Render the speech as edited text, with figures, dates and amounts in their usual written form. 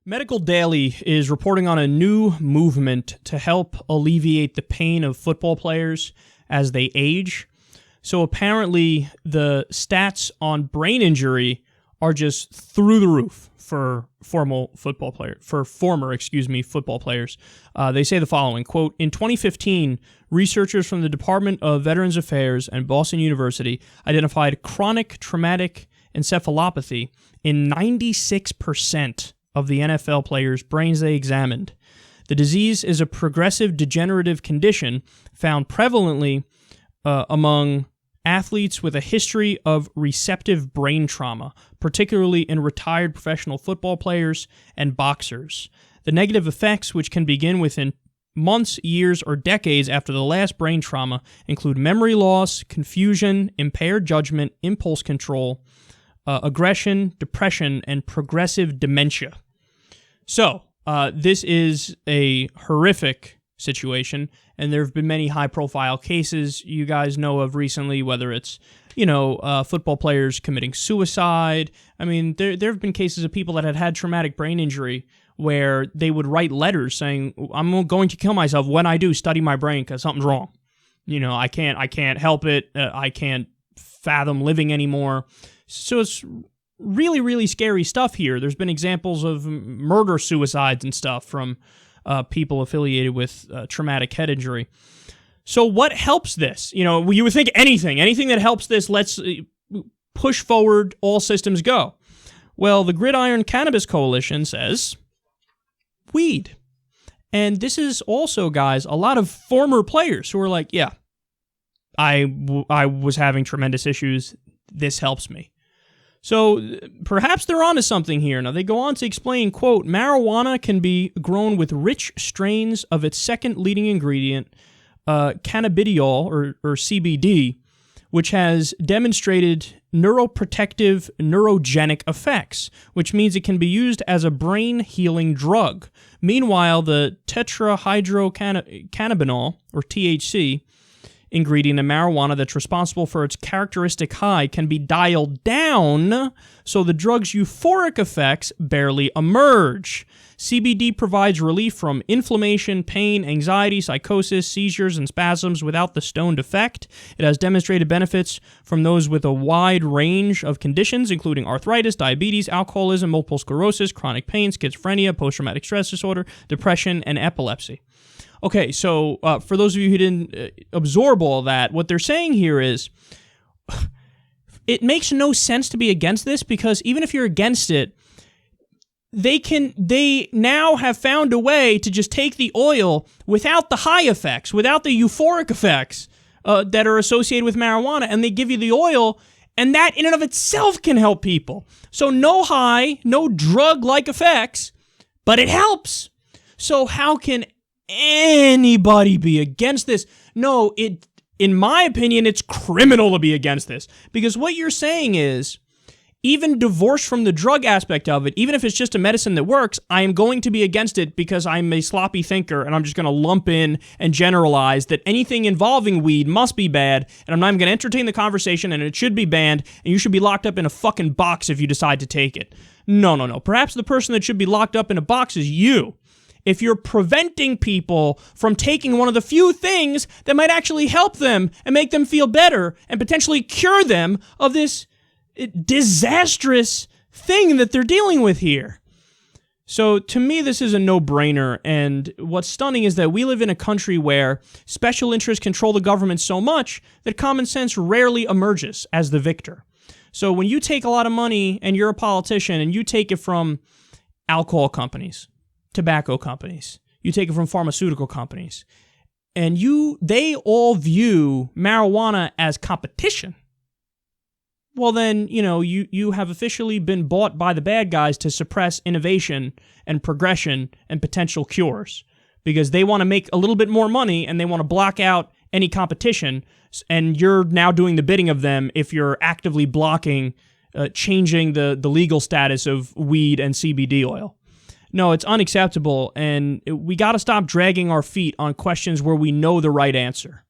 Medical Daily is reporting on a new movement to help alleviate the pain of football players as they age. So apparently the stats on brain injury are just through the roof for former football players. They say the following, quote, in 2015, researchers from the Department of Veterans Affairs and Boston University identified chronic traumatic encephalopathy in 96% of the NFL players' brains they examined. The disease is a progressive degenerative condition found prevalently among athletes with a history of receptive brain trauma, particularly in retired professional football players and boxers. The negative effects, which can begin within months, years, or decades after the last brain trauma, include memory loss, confusion, impaired judgment, impulse control, aggression, depression, and progressive dementia. So, this is a horrific situation, and there have been many high-profile cases you guys know of recently, whether it's, football players committing suicide. I mean, there have been cases of people that had traumatic brain injury where they would write letters saying, I'm going to kill myself. When I do, study my brain because something's wrong. I can't help it. I can't fathom living anymore. So it's really, really scary stuff here. There's been examples of murder-suicides and stuff from people affiliated with traumatic head injury. So what helps this? You would think anything that helps this, let's push forward, all systems go. Well, the Gridiron Cannabis Coalition says weed. And this is also, guys, a lot of former players who are like, yeah, I was having tremendous issues. This helps me. So perhaps they're onto something here. Now, they go on to explain, quote, marijuana can be grown with rich strains of its second leading ingredient, cannabidiol, or CBD, which has demonstrated neuroprotective, neurogenic effects, which means it can be used as a brain-healing drug. Meanwhile, the tetrahydrocannabinol, or THC, ingredient in marijuana that's responsible for its characteristic high can be dialed down so the drug's euphoric effects barely emerge. CBD provides relief from inflammation, pain, anxiety, psychosis, seizures, and spasms without the stoned effect. It has demonstrated benefits from those with a wide range of conditions, including arthritis, diabetes, alcoholism, multiple sclerosis, chronic pain, schizophrenia, post-traumatic stress disorder, depression, and epilepsy. Okay, so for those of you who didn't absorb all that, what they're saying here is it makes no sense to be against this because even if you're against it, they now have found a way to just take the oil without the high effects, without the euphoric effects that are associated with marijuana, and they give you the oil, and that in and of itself can help people. So no high, no drug-like effects, but it helps. So how can anybody be against this? No, in my opinion, it's criminal to be against this. Because what you're saying is, even divorced from the drug aspect of it, even if it's just a medicine that works, I am going to be against it because I'm a sloppy thinker and I'm just going to lump in and generalize that anything involving weed must be bad and I'm not even going to entertain the conversation and it should be banned and you should be locked up in a fucking box if you decide to take it. No. Perhaps the person that should be locked up in a box is you. If you're preventing people from taking one of the few things that might actually help them and make them feel better and potentially cure them of this disastrous thing that they're dealing with here. So to me, this is a no-brainer, and what's stunning is that we live in a country where special interests control the government so much that common sense rarely emerges as the victor. So when you take a lot of money and you're a politician and you take it from alcohol companies, tobacco companies, you take it from pharmaceutical companies, and they all view marijuana as competition, well then, you have officially been bought by the bad guys to suppress innovation and progression and potential cures because they want to make a little bit more money and they want to block out any competition, and you're now doing the bidding of them if you're actively blocking changing the legal status of weed and CBD oil. No, it's unacceptable, and we got to stop dragging our feet on questions where we know the right answer.